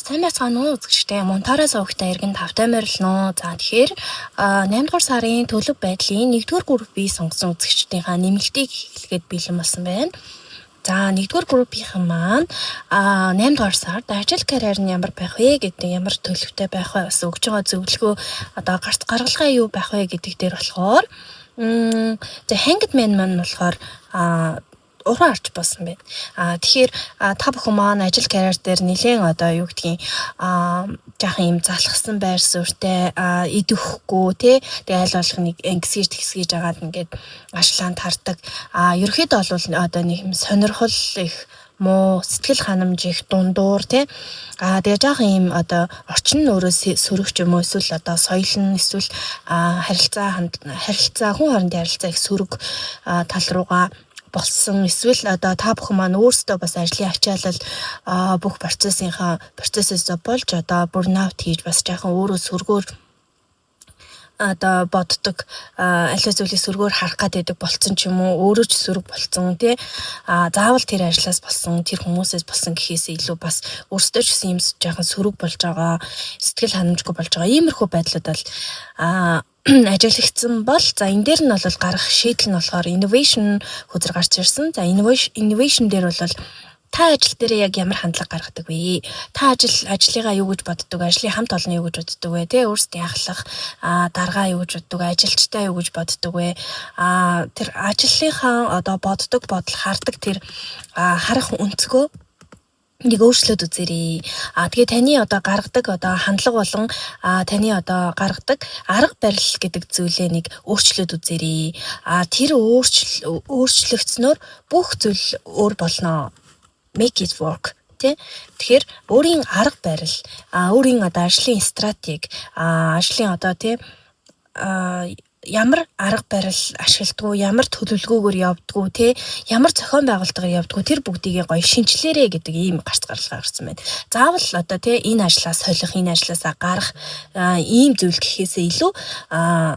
Сайн байцгаана уу үзэгчдээ. Монтароос өгөхтэй иргэн тавтай морилно. За тэгэхээр 8 дугаар сарын төлөв байдлын 1-р группийг сонгосон үзэгчдийнхаа нэмэлтийг хэлгээд бэлэн болсон байна. За 1-р группийн маань 8 дугаар сард ажил карьер нь ямар байх вэ гэдэг, ямар төлөвтэй байх вэ, бас өгж байгаа зөвлөгөө одоо гарц гаргалгаа юу байх вэ гэдэг дээр болохоор за Hangman маань болохоор уран арч болсон байна. Тэгэхээр та бүхэн маань ажил карьер дээр нэлээд одоо юу гэдгийг жаахан юм залхсан байр суурьтай идэвхгүй тий. Тэгээ аль болох нэг ингэсгэж агаад ингээд ашлаанд хардаг. Ерөөхдөө бол одоо нэг юм сонирхол их муу сэтгэл ханамж их дундуур тий. Тэгээ жаахан юм одоо орчин нь өөрөө сөрөг юм уу эсвэл одоо соёл нь эсвэл харилцаа хүн хоорондын харилцаа их сөрөг тал руугаа болсон. Эсвэл одоо та бүхэн маань өөрсдөө бас ажлын ачаалал бүх процессээс болж одоо бурнаут хийж бас жаахан өөрөө сөргөөр одоо боддог аль зүйлийг сөргөөр харах гэдэг болцсон ч юм уу, өөрөө ч сөрөг болцсон тий. Заавал тэр ажлаас болсон, тэр хүмүүсээс болсон гэхээс илүү бас өөрсдөө ч гэсэн юм жаахан сөрөг болж байгаа, сэтгэл ханамжгүй болж байгаа иймэрхүү байдлууд бол ажиглагдсан бол за энэ дээр нь бол гарах шийдэл нь болохоор innovation хөзөр гарч ирсэн. За innovation дээр бол та ажил дээр яг ямар хандлага гаргадаг вэ? Та ажлыгаа юу гэж боддог, ажлын хамт олонны юу гэж боддог вэ? Тэ өөрсдийн ахлах, даргаа юу гэж боддог, ажилчтай юу гэж боддог вэ? Тэр ажлынхаа одоо боддог бодол хардаг тэр харах өнцгөө нэг өөрчлөлт үзээрэй. Тэгээ таны одоо гаргадаг одоо хандлага болон таны одоо гаргадаг арга барил гэдэг зүйлээ нэг өөрчлөлт үзээрэй. Тэр өөрчлөгдснөөр бүх зүйл өөр болно. Make it work. Тэгэхээр өөрийн арга барил, өөрийн одоо ажлын стратеги, ажлын одоо ямар арга барил ашигладаг, ямар төлөвлөгөөгөөр явдгүү, ямар зохион байгуулалтаар явдгүү, тэр бүгдийг гоё шинжилээрэй гэдэг ийм гарц гаргалгаа гарсан байна. Заавал одоо энэ ажлаас солих, энэ ажлаасаа гарах ийм зүйл гэхээсээ илүү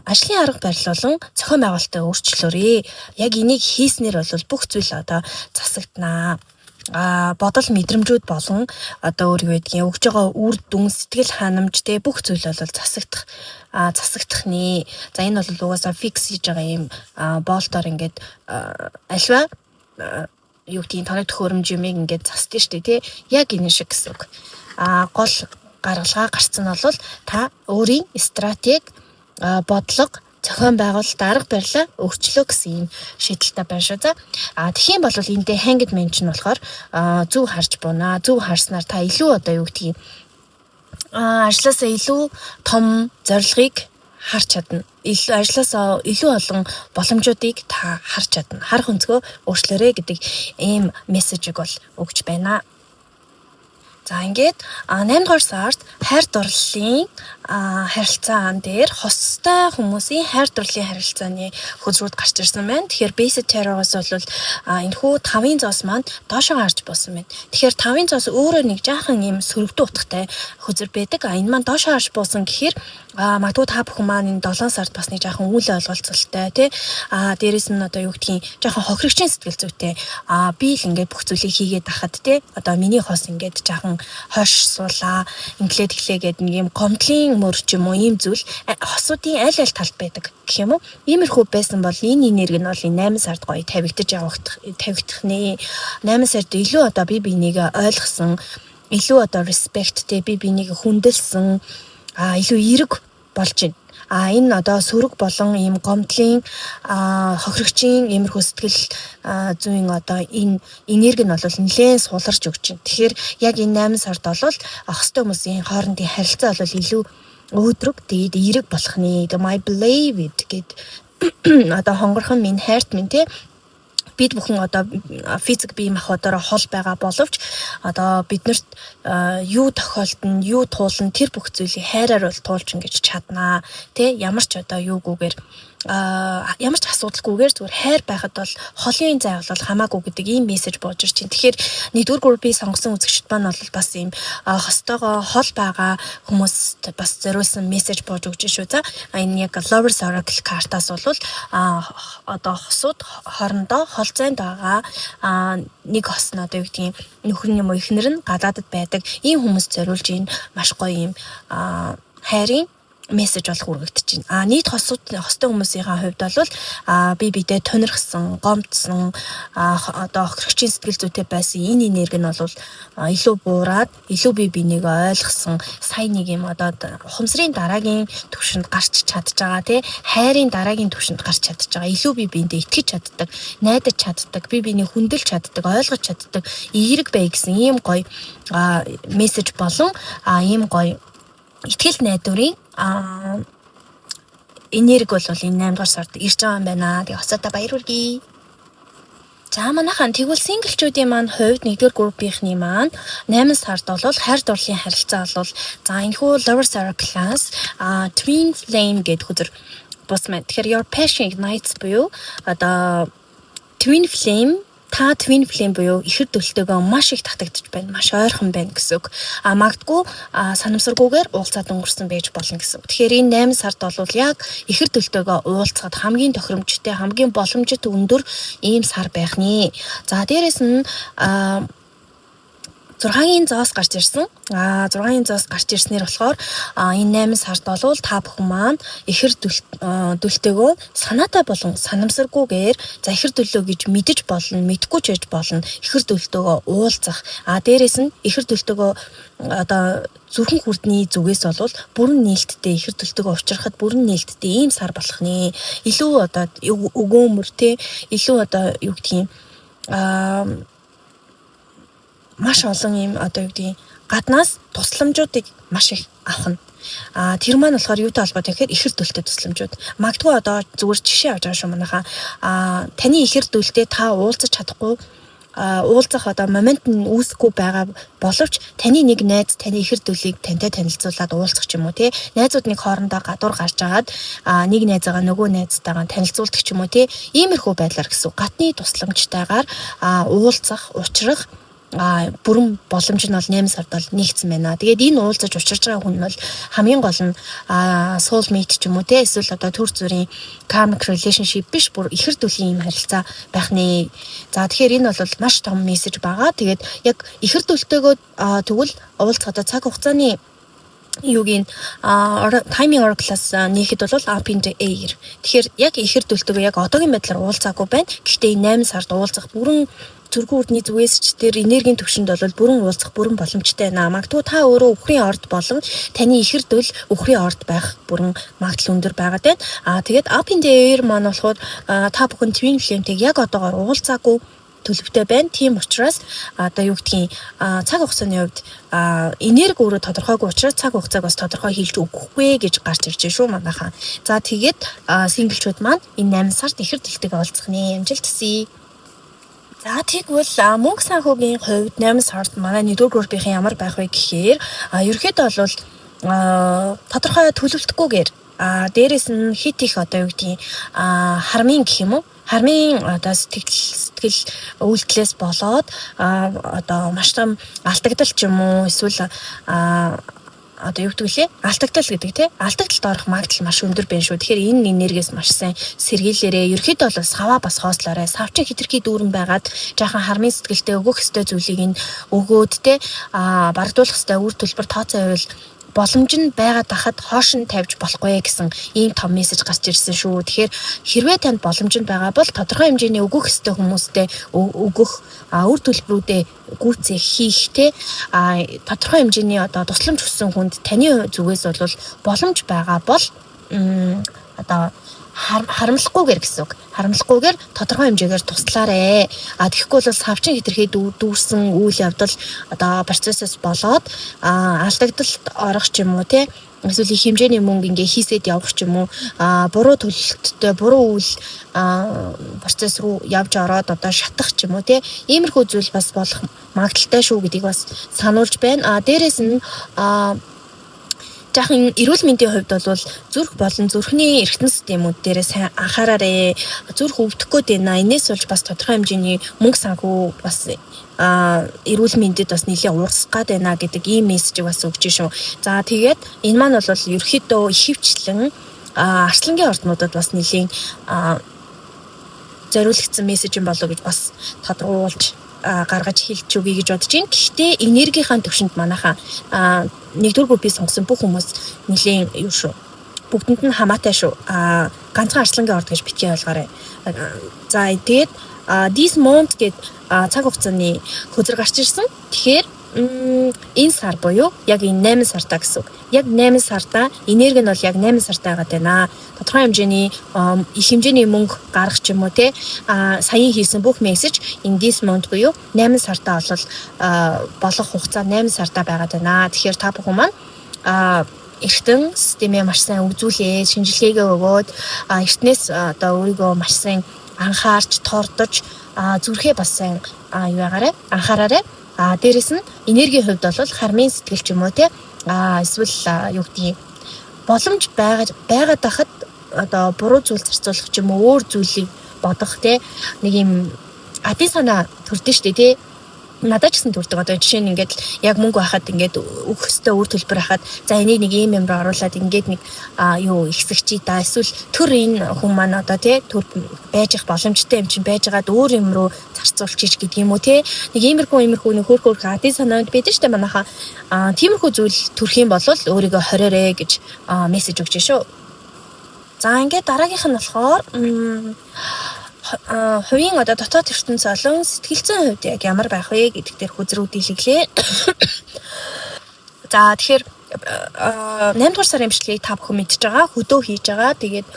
ажлын арга барил болон зохион байгуулалтаа өөрчлөөрэй. Яг энийг хийснээр бол бүх зүйл одоо засагднаа. Бодол мэдрэмжүүд болон одоо өөр юу гэдгийг өгж байгаа үр дүн, сэтгэл ханамж бүх зүйл бол засагдах нэ. За энэ бол угаасаа фикс хийж байгаа юм болтоор ингээд альва юу гэдгийг тоног төхөөрөмж юм ингээд засдаг шүү дээ тий. Яг энэ шиг гэсэн үг. Гол гаргалгаа гарцсан нь бол та өөрийн стратеги, бодлого, зохион байгуулалт арга барилаа өөрчлөө гэсэн юм шийдэлтэй байна шүү. За тэгхийн бол эндээ Hangman ч нь болохоор зөв харж буунаа. Зөв харснаар та илүү одоо юу гэдгийг ажлаасаа илүү том зорилгыг харж чадна. Ажлаасаа илүү олон боломжуудыг та харж чадна. Харах өнцгөө өөрчлөөрэй гэдэг ийм мессежийг бол өгч байна. За ингээд 8 дугаар сард хайр дурлалын харилцаан дээр хостой хүмүүсийн хайр дурлалын харилцааны хөзрүүд гарч ирсэн байна. Тэгэхээр basic terror-оос бол энэхүү 5-ын зоос маань доошоо гарч буусан байна. Тэгэхээр 5-ын зоос өөрөө нэг жаахан юм сөрөгтэй утгатай хөзөр байдаг. Энэ маань доошоо гарч буусан гэхээр магадгүй та бүхэн маань энэ 7 сард бас нэг жаахан үйл ойлголцолтой тий. Дээрээс нь одоо юу гэдгийг жаахан хохирогчийн сэтгэл зүйтэй. Би л ингээд бүх зүйлийг хийгээд ахад тий. Одоо миний хос ингээд жаахан хош суулаа, инглээд эхлэгээд нэг юм гомдлын мөрч юм уу ийм зүйл хосуудын аль талд байдаг гэх юм уу. Иймэрхүү байсан бол энэ энерги нь бол 8 сард гоё тавигдах нэ. 8 сард илүү одоо би бинийг ойлгосон, илүү одоо респекттэй би бинийг хүндэлсэн, илүү эерэг болж байна. Энэ одоо сөрөг болон ийм гомдлын хохирогчийн иймэрхүү сэтгэл зүйн одоо энэ энерги нь бол нэлээд суларч өгч байна. Тэгэхээр яг энэ 8 сард бол ах хэвтэй хүмүүсийн хоорондын харилцаа бол илүү өөдрөг, тэгээд эерэг болох нэ. My beloved гэд одоо хонгорхон минь, хайрт минь тий. Бид бүхэн одоо физик бие махбодороо хол байгаа боловч одоо биднэрт юу тохиолдно, юу туулна тэр бүх зүйлийг хайраар бол туулж ингэж чаднаа. Тэ ямар ч одоо юугүйгээр ямар ч асуудалгүйгээр зүгээр хайр байхад бол холын зай бол хамаагүй гэдэг ийм мессеж бууж ирж байна. Тэгэхээр нэгдүгээр группийг сонгосон үзэгчд маань бол бас ийм хостойгоо хол байгаа хүмүүст бас зориулсан мессеж бууж өгч шүү. За энэ яг Lovers Oracle картаас бол одоо хосууд хоорондоо хол зайд байгаа нэг хос нь одоо юу гэдгийг нөхөр юм уу эхнэр нь гадаадд байдаг ийм хүмүүс зориулж ийн маш гоё ийм хайрын мессеж бол хүргэгдэж байна. Нийт хостой хүмүүсийн хувьд бол би бидээ тунирхсан, гомдсон, одоо хохирогчийн сэтгэл зүйтэй байсан энэ энерги нь бол илүү буураад, илүү би бинийг ойлгосон, сайн нэг юм одоо ухамсарын дараагийн түвшинд гарч чадж байгаа тий, хайрын дараагийн түвшинд гарч чадж байгаа. Илүү би биендээ итгэж чаддаг, найдаж чаддаг, би бинийг хүндэлж чаддаг, ойлгож чаддаг, эерэг бай гэсэн ийм гоё мессеж болон ийм гоё итгэл найдварын энерги бол энэ 8 дугаар сард ирж байгаа юм байна. Тэгээ хоцоодоо баяр хүргэе. За манайхан тэгвэл синглчүүдийн маань хувьд 1-р группийнхний маань 8 сард бол хайр дурлалын харилцаа бол за энэхүү Lovers Oracle-аас Twin Flame гэдэг хүзэр бус маань. Тэгэхээр your passion ignites буюу одоо Twin Flame та Twin Flame буюу ихэр төлтөөгөө маш их татагдж байна, маш ойрхон байна гэсэн үг. Магадгүй санамсаргүйгээр уулзаад өнгөрсөн байж болно гэсэн үг. Тэгэхээр энэ 8 сард бол яг ихэр төлтөөгөө уулзахад хамгийн тохиромжтой, хамгийн боломжит өндөр ийм сар байх нэ. За дээрэс нь 6-ын зоос гарч ирсэн. 6-ын зоос гарч ирснээр болохоор энэ 8 сард бол та бүхэн маань ихэр дүлтэйгөө санаатай болон санамсаргүйгээр за ихэр дүлөө гэж мэдэж болно, мэдгүй ч байж болно. Ихэр дүлтэйгөө уулзах. Дээрээс нь ихэр дүлтэйгөө одоо зүрхэн хүрдний зүгээс бол бүрэн нээлттэй ихэр дүлтэйгөө уулзрахад бүрэн нээлттэй ийм сар болох нэ. Илүү одоо өгөөмөр те, илүү одоо юу гэдгийг маш олон юм одоо юу гэдгийг гаднаас тусламжуудыг маш их авах нь. Тэр маань болохоор юутай холбоотой гэхээр ихэр дүлтэй тусламжууд. Магадгүй одоо зүгээр жишээ авч байгаа шүү манайхаа. Таны ихэр дүлтэй та уулзах чадахгүй уулзах одоо момент нь үүсэхгүй байгаа боловч таны нэг найз таны ихэр дүлийг тантай танилцуулаад уулзах ч юм уу тий. Найзууд нэг хоорондоо гадуур гарч агаад нэг найзаагаа нөгөө найзтайгаа танилцуулдаг ч юм уу тий. Иймэрхүү байдлаар гэсэн гатны тусламжтайгаар уулзах, уулзрах бүрэн боломж нь бол 8 сард бол нэгдсэн байна. Тэгээд энэ уулзаж учирч байгаа хүн бол хамгийн гол нь soulmate ч юм уу те эсвэл одоо төр зүрийн karmic relationship биш бүр ихэр дүлийн юм харилцаа байх нэ. За тэгэхээр энэ бол маш том мессеж байгаа. Тэгээд яг ихэр дүлтэйгөө тэгвэл уулзах одоо цаг хугацааны юугийн timing oracle-аас нэхэд бол up in the air. Тэгэхээр яг ихэр дүлтэйгөө яг одоогийн байдлаар уулзаагүй байна. Гэхдээ 8 сард уулзах бүрэн зүрхэн үрдний зүгээс ч тэр энергийн төвшөнд бол бүрэн уулзах бүрэн боломжтой байна. Магадгүй та өөрөө өхрийн орд болон таны ихэр дүл өхрийн орд байх бүрэн магадлал өндөр байгаад байна. Тэгээд up in the air маань болохоор та бүхэн Twin Flame-тэйг яг одоогоор уулзаагүй төлөвтэй байна. Тийм учраас одоо юу гэдгийг цаг хугацааны хувьд энерги өөрөө тодорхойгүй учраас цаг хугацааг бас тодорхой хэлж өгөхгүй гэж гарч ирж шүү манайхаа. За тэгээд синглчүүд маань энэ 8 сард ихэр дэлтэйг уулзах нэ. Амжилт хүсье. За тэгвэл мөнгө санхүүгийн хувьд 8 сард манай 1-р группийн ямар байх вэ гэхээр ерөөхдөө бол тодорхой төлөвлөлтгүйгээр дээрэс нь хит их одоо юу гэдгийг хармын гэх юм уу хармын одоо сэтгэл үйлдэлээс болоод одоо маш том алдагдал ч юм уу эсвэл одоо юу гэдэг вэ? Алдагдал гэдэг тий. Алдагдлалд орох магадлал маш өндөр байна шүү. Тэгэхээр энэ энергиэс маш сайн сэргийлээрээ. Ерөөхдөө бол саваа бас хоослоорой. Савчин хитрхи дүүрэн байгаад жаахан хармын сэтгэлтэй өгөх ёстой зүйлийг нь өгөөд тий бардуулах ёстой үр төлбөр тооцоо байвал боломж нь байгаад хахад хоош нь тавьж болохгүй гэсэн ийм том мессеж гарч ирсэн шүү. Тэгэхээр хэрвээ танд боломж нь байгаа бол тодорхой хэмжээний өгөх ёстой хүмүүстэй өгөх үр төлбөрүүдээ гүйцэх хийх те тодорхой хэмжээний одоо тусламж хүссэн хүнд таны зүгээс бол боломж байгаа бол одоо харамлахгүйгээр гэсэн үг. Харамлахгүйгээр тодорхой хэмжээгээр туслаарэ. Тэгэхгүй бол савчин хитрхи дүүрсэн үйл явдал одоо процессээс болоод алдагдалд орох ч юм уу те эсвэл их хэмжээний мөнгө ингээ хийсэд явах ч юм уу буруу төлөлттэй буруу үйл процесс руу явж ороод одоо шатах ч юм уу те иймэрхүү зүйл бас болох магадaltaй шүү гэдгийг бас сануулж байна. Дээрээс нь Жаахан эрүүл мэндийн хувьд бол зүрх болон зүрхний эргэтэн системүүд дээрээ сайн анхаараарай. Зүрх өвдөхгүй байна. Энээс болж бас тодорхой хэмжээний мөнгө санхүү бас эрүүл мэндэд бас нэлээд урсах гад байна гэдэг ийм мессежийг бас өгч шүү. За тэгээд энэ маань бол ерөөхдөө ихэвчлэн арслангийн орднуудад бас нэлээд зориулагдсан мессеж юм болов гэж бас тодруулж гаргаж хэлж өгье гэж бодож байна. Гэхдээ энергийн төвшөнд манайхаа нэгдүгээр группийг сонгосон бүх хүмүүс нэлээд юу шүү. Бүгдэнд нь хамаатай шүү. Ганцхан арслангийн орд гэж битгий ойлгоорой. За тэгээд this month гэд цаг хугацааны хөзөр гарч ирсэн. Тэгэхээр энэ сар буюу яг энэ 8 сартаа гэсэн үг. Яг 8 сартаа энерги нь бол яг 8 сартаа байгаа даа. Тодорхой хэмжээний их хэмжээний мөнгө гаргах ч юм уу те саяхан хийсэн бүх мессеж энэ this month буюу 8 сартаа бол болох хугацаа 8 сартаа байгаа даа. Тэгэхээр та бүхэн маань эргэтэн системээ маш сайн үзүүлээ, шинжилгээгээ өгөөд эртнээс одоо өөрийгөө маш сайн анхаарч тордож зүрхээ бас сайн юу ягаарай анхаараарай. Дээрэс нь энергийн хувьд бол хармын сэтгэл ч юм уу те эсвэл юу гэдгийг боломж байгаад байхад одоо буруу зүйл зарцуулах ч юм уу өөр зүйлийг бодох те нэг юм адын санаа төрдөн штэ те надад ч гэсэн төрдөг. Одоо жишээ нь ингээд яг мөнгө байхад ингээд өгөх хөстөө үр төлбөр хахад за энийг нэг ийм юм руу оруулаад ингээд нэг юу ихсэгчий да эсвэл төр энэ хүн маань одоо тий төр байж их боломжтой юм чинь байж байгаад өөр юм руу зарцуулчих гэдэг юм уу тий нэг иймэрхүү нэг хөөрхөр адын санаанд байдаг штэ манайха тиймэрхүү зүйл төрөх юм бол өөрийгөө хориорой гэж мессеж өгч шүү. За ингээд дараагийнх нь болохоор хувийн одоо дотоод ертөнц болон сэтгэл зүйн хувьд яг ямар байх вэ гэдэг дээр хүзрүүд илгэлээ. За тэгэхээр 8 дугаар сарын эмчилгээг та бүхэн мэдж байгаа, хөдөө хийж байгаа. Тэгээд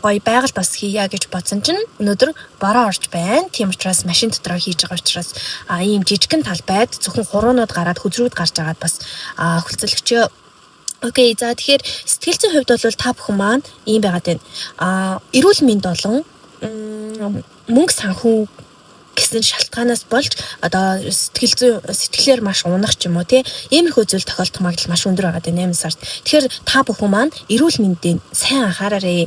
гоё байгаль бас хийя гэж бодсон чинь өнөөдөр бороо орж байна. Тийм учраас машин дотроо хийж байгаа учраас ийм жижигхэн талбайд зөвхөн хуруунууд гараад хүзрүүд гарч агаад бас хөлцөлөгчөө. Окей, за тэгэхээр сэтгэл зүйн хувьд бол та бүхэн маань ийм байгаад байна. Эрүүл мэнд болон мөнгө санхүү гэсэн шалтгаанаас болж одоо сэтгэлээр маш унах ч юм уу тий иймэрхүү зүйл тохиолдох магадлал маш өндөр байгаа дээ 8 сард. Тэгэхээр та бүхэн маань эрүүл мэндэд сайн анхаараарай.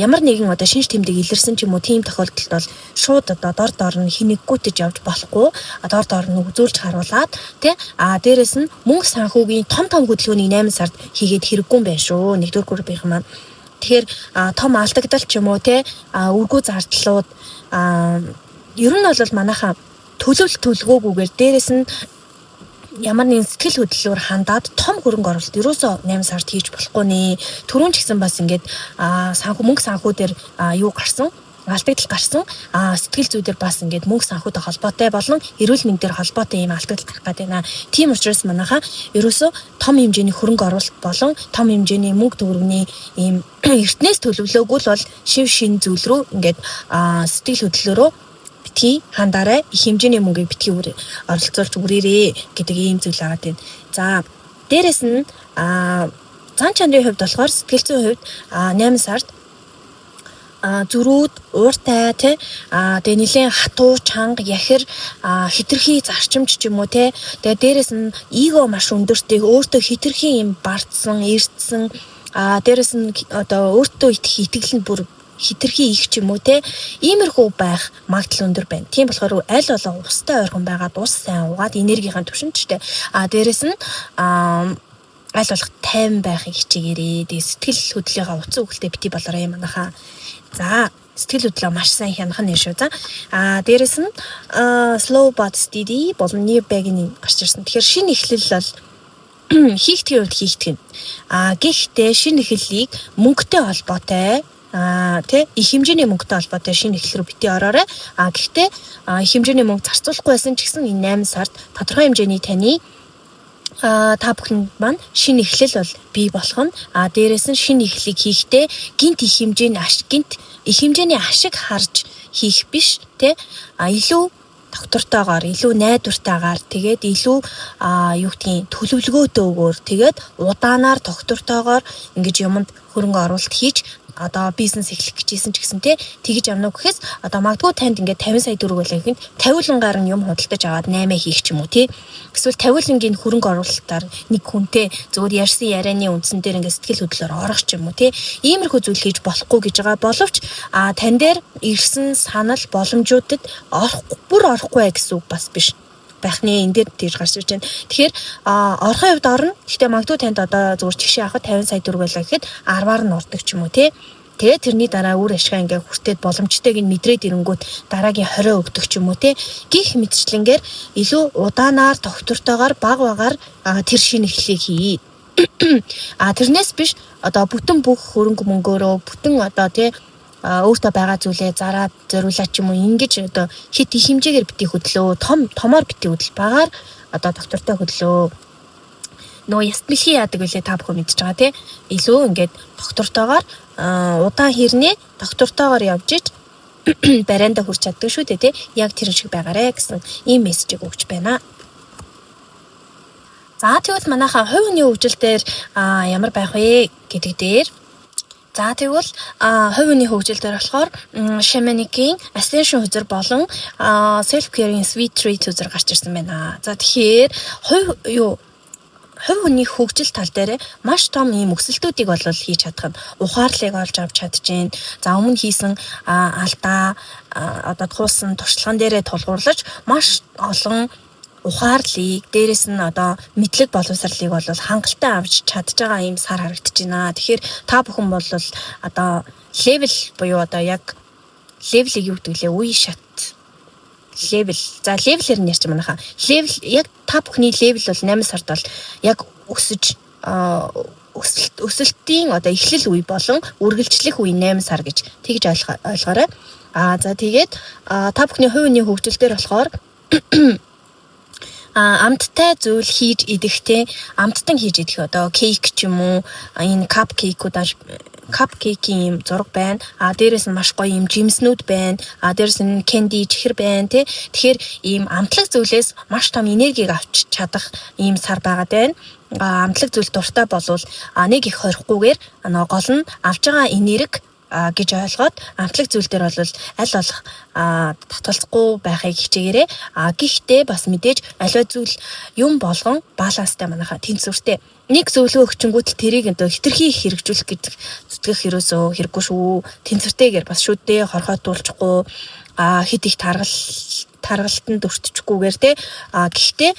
Ямар нэгэн одоо шинж тэмдэг илэрсэн ч юм уу тийм тохиолдолд бол шууд одоо дор нь хинэггүйтэж явж болохгүй. Дор нь үзүүлж харуулад тий дээрэс нь мөнгө санхүүгийн том хөдөлгөөнийг 8 сард хийгээд хэрэггүй юм байна шүү. Нэгдүгээр группийн маань тэгэхээр том алдагдал ч юм уу те үргүү зардлууд ер нь бол манайхаа төлөвлөгөөгүйгээр дээрэс нь ямар нэгэн сэтгэл хөдлөлөөр хандаад том хөрөнгө оруулалт ерөөсөө 8 сард хийж болохгүй нэ. Түрүүн ч гэсэн бас ингээд мөнгө санхүү дээр юу гарсан алдагдал гарсан сэтгэл зүйдэр бас ингээд мөнгө санхүүтэй холбоотой болон эрүүл мэндээр холбоотой ийм алдагдал гарах гэдэг байна. Тийм учраас манайхаа ерөөсөө том хэмжээний хөрөнгө оруулалт болон том хэмжээний мөнгө төгрөгийн ийм эртнээс төлөвлөөгүй бол шин зүйл рүү ингээд сэтгэл хөдлөлөөрөө битгий хандаарай. Их хэмжээний мөнгөийг битгий оролцуулж үрээрээ гэдэг ийм зүйл байгаа тийм. За дээрэс нь зан чанарын хувьд болохоор сэтгэл зүйн хувьд 8 сард зүрүүд ууртай тий тэгээ нэлээд хатуу чанга яхир хитрхи зарчимч ч юм уу тий тэгээ дээрэс нь эго маш өндөртэй өөртөө хитрхи юм бардсан эрдсэн дээрэс нь одоо өөртөө итгэл нь бүр хитрхи их ч юм уу те иймэрхүү байх магадлал өндөр байна. Тийм болохоор аль болон устай ойрхон байгаад ус сайн уугаад энергийн төвшөнчтэй дээрэс нь аль болох тайван байхыг хичээгээрэй. Тэгээ сэтгэл хөдлөлийнхаа утсан үгэлтэй бити болоорой манайхаа. За сэтгэл хөдлөлөө маш сайн хянах нь шүү. За дээрэс нь slow but steady болон new beginning гарч ирсэн. Тэгэхээр шинэ эхлэл бол хийхтгийн үед хийхтгэн. Гэхдээ шинэ эхлэлийг мөнгөтэй холбоотой их хэмжээний мөнгөтэй холбоотой шинэ эхлэл рүү бити ороорой. Гэхдээ их хэмжээний мөнгө зарцуулахгүй байсан ч гэсэн энэ 8 сард тодорхой хэмжээний таны та бүхэн маань шинэ эхлэл бол бий болох нь дээрэс нь шинэ эхлэлийг хийхдээ гинт их хэмжээний ашиг харж хийх биш те илүү доктортойгоор илүү найдвартайгаар тэгээд илүү юу гэдгийг төлөвлөгөөтэйгээр тэгээд удаанаар доктортойгоор ингэж юмд хөрөнгө оруулалт хийж одоо бизнес эхлэх гэжсэн ч гэсэн тэгж явна уу гэхээс одоо магадгүй танд ингээд 50 сая төгрөг байлаа гэхэд 50 нь юм худалдаж аваад 8 хийх ч юм уу тий. Эсвэл 50-ийн хөрөнгө оруулалтаар нэг хүнтэй зөвхөн ярьсан ярианы үндсэн дээр ингээд сэтгэл хөдлөлөөр орох ч юм уу тий. Иймэрхүү зүйл хийж болохгүй гэж байгаа боловч тань дээр ирсэн санал боломжуудад орохгүй гэсэн үг бас биш. Байхны энэ дээр тийж гарч ирж байна. Тэгэхээр орохын хувьд орно. Гэхдээ магадгүй танд одоо зүгээр чигшээ авахад 50 сая төгрөг байлаа гэхэд 10-аар нь ордог ч юм уу тий. Тэгээ тэрний дараа үр ашгаа ингээ хүртээд боломжтойг нь мэдрээд ирэнгүүт дараагийн 20 өгдөг ч юм уу тий. Гих мэтчлэнгээр илүү удаанаар тогтвортойгоор баг багаар тэр шинэхлийг хий. Тэрнээс биш одоо бүтэн бүх хөрөнгө мөнгөөрөө бүтэн одоо тий өөртөө байгаа зүйлээ зараад зориулаад ч юм уу ингэж одоо хит их хэмжээгээр бити хөдлөө томоор бити хөдөл багаар одоо доктортой хөдлөө нөө ястмилхи яадаг үлээ та бүхэн мэдж байгаа тий илүү ингээд доктортойгоор удаан хэрнээ доктортойгоор явж иж барианда хүрч чаддаг шүү дээ тий яг тэр шиг байгаарэ гэсэн ийм мессежийг өгч байна. За тэгвэл манайхаа хувь хүний хөгжил дээр ямар байх вэ гэдэг дээр за тэгвэл хувь хүний хөгжил дээр болохоор Shamanic-ийн Ascension үзэр болон Self Caring Sweet Treat үзэр гарч ирсэн байна. За тэгэхээр хувь хүний хөгжил тал дээр маш том ийм өсөлтүүдийг бол хийж чадах нь ухаарлыг олж авч чадчихээн. За өмнө хийсэн алдаа одоо туулсан туршлаган дээрээ тулгуурлаж маш олон ухаарлыг дээрэс нь одоо мэдлэг боловсролыг бол хангалттай авч чадж байгаа юм сар харагдаж байна. Тэгэхээр та бүхэн бол одоо левел буюу одоо яг левелийг юу гэдэг лээ үе шат левел. За левелээр нь ярьж манайхаа. Левел яг та бүхний левел бол 8 сард бол яг өсөж өсөлтийн одоо эхлэл үе болон үргэлжлэх үе 8 сар гэж тэгж ойлгоорой. За тэгээд та бүхний хувийн хөгжил дээр болохоор амттай зүйл хийж идэхтэй амттан хийж идэх одоо кейк ч юм уу энэ капкейкийн юм зураг байна. Дээрээс нь маш гоё юм жимснүүд байна. Дээрээс нь кэнди чихэр байна тий. Тэгэхээр ийм амтлаг зүйлээс маш том энергийг авч чадах ийм сар байгаад байна. Амтлаг зүйл дуртай болвол нэг их хорихгүйгээр гол нь авж байгаа энерги гэж ойлгоод амтлаг зүйл дээр бол аль болох татгалзахгүй байхыг хичээгээрэй. Гэхдээ бас мэдээж аливаа зүйл юм болгон баланстай манайхаа тэнцвэртэй. Нэг зөвлөгөө өгчөнгүүт тэрийг хэтэрхий хэрэгжүүлэх гэдэг зүтгэх хэрэгсөө хэрэггүй шүү. Тэнцвэртэйгээр бас шүдээ хорхойтуулчихгүй хэд их таргалтанд өртчихгүйгээр те. Гэхдээ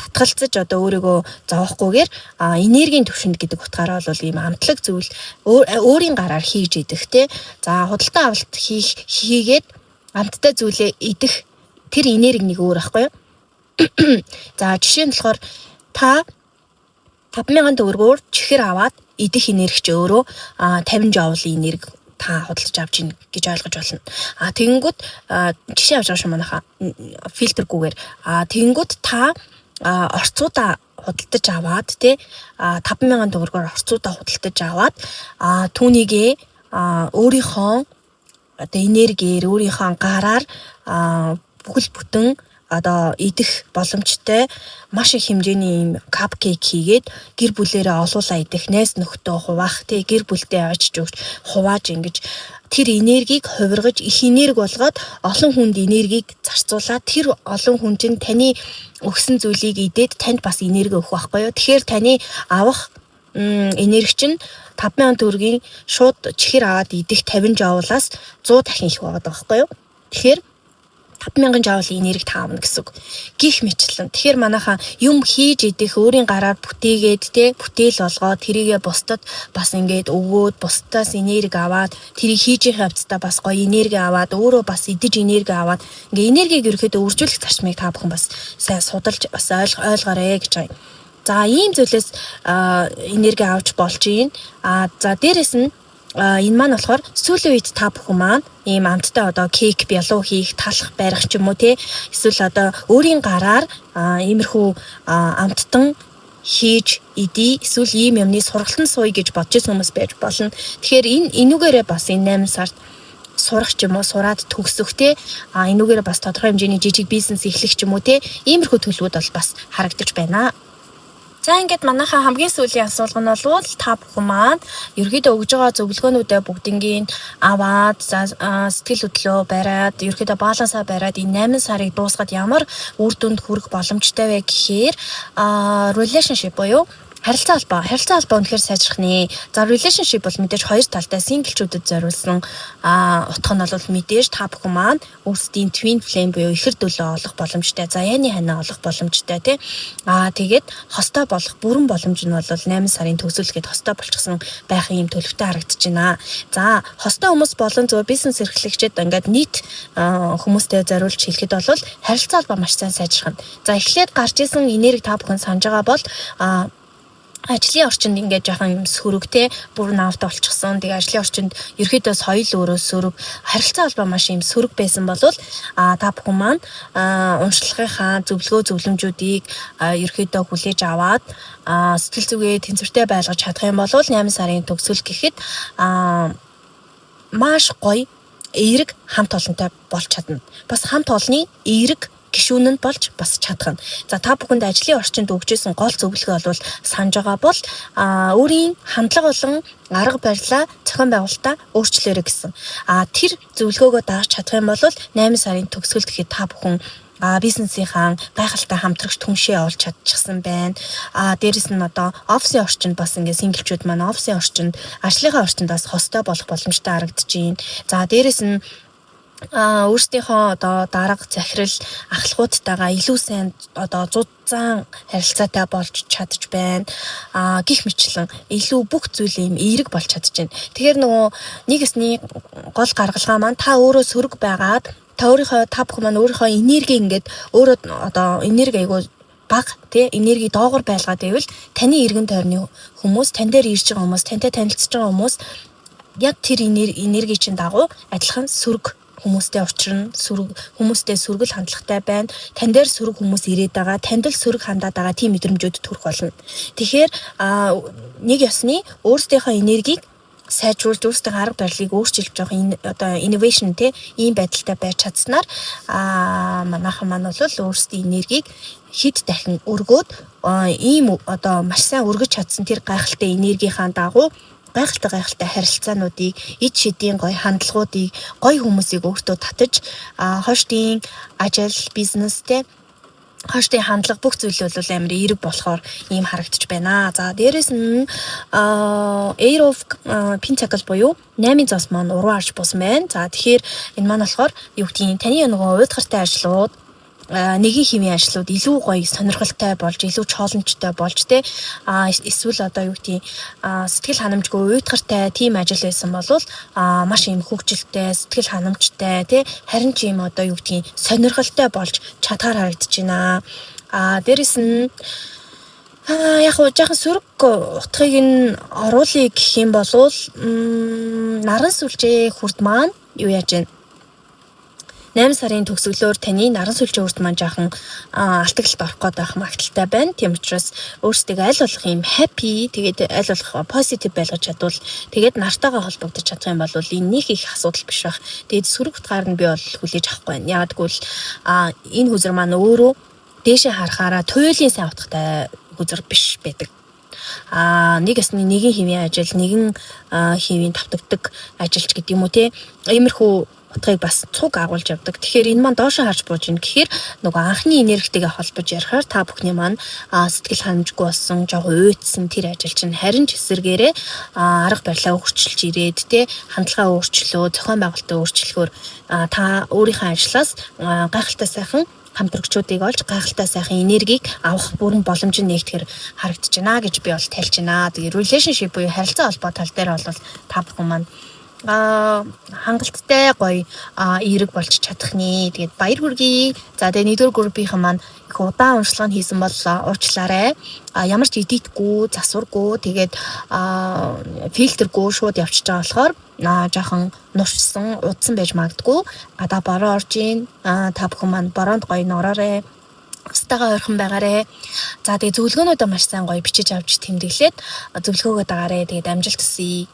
татгалзаж одоо өөрийгөө зовохгүйгээр энергийн төвшөнд гэдэг утгаараа бол ийм амтлаг зүйл өөрийн гараар хийж идэх те. За худалдан авалт хийгээд амттай зүйлээ идэх тэр энерги нэг өөр ахгүй юу? За жишээ нь болохоор та 5,000 төгрөгөөр чихэр аваад идэх энерги ч өөрөө 50 жоулын энерги та худалдаж авч ийн гэж ойлгож болно. Тэгэнгүүт жишээ авч байгаа шүү манайхаа фильтргүйгээр. Тэгэнгүүт та орцуудаа худалдаж аваад тий 5,000 төгрөгөөр орцуудаа худалдаж аваад түүнийгээ өөрийнхөө одоо энергиээр өөрийнхөө гараар бүхэл бүтэн одоо идэх боломжтой маш их хэмжээний юм капкейк хийгээд гэр бүлээрээ олуулаа идэх найз нөхдөө хуваах тий гэр бүлдээ очиж өгч хувааж ингэж тэр энергийг хувиргаж их энерги болгоод олон хүнд энергийг зарцуулаад тэр олон хүн чинь таны өгсөн зүйлийг идээд танд бас энерги өгөх байхгүй юу. Тэгэхээр таны авах энерги чинь 5,000 төгрөгийн шууд чихэр аваад идэх 50 жоулаас 100 дахин их байгаа байхгүй юу. Тэгэхээр 5,000 жоулын энерги таавна гэсэн үг. Гих мэтлэн. Тэгэхээр манайхаа юм хийж идэх өөрийн гараар бүтээгээд те бүтээл болгоод тэрийгэ бусдад бас ингээд өгөөд бусдаас энерги аваад тэрийг хийж их явцдаа бас гоё энерги аваад өөрөө бас идэж энерги аваад ингээ энергийг ерөөхдөө үржүүлэх зарчмыг та бүхэн бас сайн судалж бас ойлгоорой гэж байна. За ийм зүйлээс энерги авч болж юм. За дээрэс нь энэ маань болохоор сүүлийн үед та бүхэн маань ийм амттай одоо кейк бялуу хийх, талах, барих ч юм уу те эсвэл одоо өөрийн гараар иймэрхүү амттан хийж идий эсвэл ийм юмны сургалтын сууя гэж бодож ирсэн хүмүүс байж болно. Тэгэхээр энүүгээрээ бас энэ 8 сард сурах ч юм уу сураад төгсөх те энүүгээрээ бас тодорхой хэмжээний жижиг бизнес эхлэх ч юм уу те иймэрхүү төлөвүүд бол бас харагдаж байна. За ингээд манайхаа хамгийн сүүлийн асуулга нь бол та бүхэн маань ерөөдөө өгж байгаа зөвлөгөөнүүдээ бүгднийг аваад сэтгэл хөдлөө бариад ерөөдөө балансаа бариад энэ 8 сарыг дуусгаад ямар үр дүнд хүрэх боломжтой вэ гэхээр relationship буюу харилцаа холбоо үнэхээр сайжрах нэ. За relationship бол мэдээж хоёр талтай синглчүүдэд зориулсан утга нь бол мэдээж та бүхэн маань өөрсдийн twin flame буюу ихэр дөлөө олох боломжтой. За яны ханаа олох боломжтой тий. Тэгээд хостой болох бүрэн боломж нь бол 8 сарын төгсөлгээд хостой болчихсон байхын юм төлөвтэй харагдаж байна. За хостой хүмүүс болон зөв бизнес эрхлэгчид ингээд нийт хүмүүстэй зориулж хэлэхэд бол харилцаа холбоо маш сайн сайжрах нь. За эхлээд гарч исэн энерги та бүхэн санаж байгаа бол ажлын орчинд ингээд жоохон сөрөгтэй бүр наавтай болчихсон. Тэгээ ажлын орчинд ерөөдөө соёл өөрөө сөрөг, харилцаа холбоо маш юм сөрөг байсан бол та бүхэн маань уншлагынхаа зөвлөмжүүдийг ерөөдөө хүлээж аваад сэтгэл зүгээ тэнцвэртэй байлгаж чадах юм бол 8 сарын төгсөл гэхэд маш гоё эерэг хамт олонтой болж чадна. Бас хамт олонний эерэг гишүүн нь болж бас чадах нь. За та бүхэнд ажлын орчинд өгчээсэн гол зөвлөгөө бол санаж байгаа бол өөрийн хандлага болон арга барилаа зохион байгуулалтаа өөрчлөөрэй гэсэн. Тэр зөвлөгөөгөө дааж чадах юм бол 8 сарын төгсгөл гэхэд та бүхэн бизнесийнхаа гайхалтай хамтрагч түншээ олж чадчихсан байна. Дээрэс нь одоо офисын орчинд бас ингээд синглчүүд маань офисын орчинд ажлынхаа орчинд бас хостой болох боломжтой харагдаж байна. За дээрэс нь өөрсдийнхөө одоо дарга захирал ахлагуудтайгаа илүү сайн одоо зузаан харилцаатай болж чадж байна. Гэх мэтлэн илүү бүх зүйл юм эерэг болж чадж байна. Тэгэхээр нөгөө нэг эсний гол гаргалгаа маань та өөрөө сөрөг байгаад та бүхэн маань өөрийнхөө энерги ингээд өөрөө одоо энерги айгуу баг тий энерги доогор байлгаад байвал таны эргэн тойрны хүмүүс, тань дээр ирж байгаа хүмүүс, тантай танилцж байгаа хүмүүс яг тэр энерги чинь дагуу адилхан сөрөг хүмүүстэй учрна, хүмүүстэй сөргөл хандлагатай байна. Тань дээр сөрөг хүмүүс ирээд байгаа, танд л сөрөг хандаад байгаа тийм мэдрэмжүүд төрөх болно. Тэгэхээр нэг ёсны өөрсдийнхөө энергийг сайжруулж өөрсдийн арга барилыг өөрчилж байгаа энэ одоо innovation те ийм байдалтай байж чадсанаар манайхан маань бол өөрсдийн энергийг хэд дахин өргөөд ийм одоо маш сайн өргөж чадсан тэр гайхалтай энергийнхаа дагуу гайхалтай харилцаануудыг эд шидийн гоё хандлагуудыг гоё хүмүүсийг өөртөө татаж хойштын ажил бизнестэй хойштын хандлага бүх зүйл бол амар эерэг болохоор ийм харагдаж байна. За дээрэс нь Air of Pentacles буюу 8 зас маань уруу арч бус байна. За тэгэхээр энэ маань болохоор юу гэдгийг таны нөгөө уйдгартай ажлууд нэгin хэвийн ажлууд илүү гоё сонирхолтой болж илүү чоолончтой болж те эсвэл одоо юу гэдгийг сэтгэл ханамжгүй уйтгартай тийм ажил байсан бол маш юм хөвгчлөлтэй сэтгэл ханамжтай те харин ч юм одоо юу гэдгийг сонирхолтой болж чадхаар харагдаж байна. Дээрэс нь яг хоо жоохон сөрөг утгыг нь оруулъя гэх юм бол наран сүлжээ хүрд маань юу яаж вэ? 8 сарын төгсгөлөөр таны наран сүлжээ үрд маань жаахан алтгалт орох гээд байх магадaltaй байна. Тийм учраас өөрсдөө аль болох юм happy тэгээд аль болох positive байлгаж чадвал тэгээд нартайгаа холбогдож чадах юм бол энэ нэг их асуудал биш байх. Тэгээд сөрөг утгаар нь би бол хүлээж авахгүй байна. Яг гэвэл энэ хүзэр маань өөрөө дээшээ харахаараа туйлын сайн утгатай хүзэр биш байдаг. Нэг ясны нэгin хэвийн ажил, нэгin хэвийн тавтагдаг ажилч гэдэг юм уу те. Иймэрхүү утгыг бас цуг агуулж явдаг. Тэгэхээр энэ маань доошоо харж бууж ийн гэхээр нөгөө анхны энергитэйгээ холбож ярихаар та бүхний маань сэтгэл ханамжгүй болсон, жоохон уйтсан тэр ажил чинь харин ч эсэргээрээ арга барилаа өөрчилж ирээд те хандлагаа өөрчлөө, зохион байгуулалтаа өөрчлөхөөр та өөрийнхөө ажлаас гайхалтай сайхан хамтрагчдыг олж гайхалтай сайхан энергийг авах бүрэн боломж нь нэгтгэхэр харагдаж байна гэж би бол тайлж байна. Тэгээ relationship буюу харилцаа холбоо тал дээр бол та бүхэн маань хангалттай гоё эерэг болж чадах нэ. Тэгээд баяр хүргэе. За тэгээ нэгдүгээр группийнхэн маань их удаан уншлага хийсэн бол уучлаарай. Ямар ч эдитгүй, засваргүй, тэгээд фильтргүй шууд явчихж байгаа болохоор жоохон нуршсан, удсан байж магадгүй. Гадаа бороо орж ийн. Та бүхэн маань бороонд гоё нуураарай. Стагаа ойрхон байгаарэ. За тэгээ зөвлөгөөнүүдөө маш сайн гоё бичиж авч тэмдэглээд зөвлөгөөгөө дагаарэ. Тэгээд амжилт хүсье.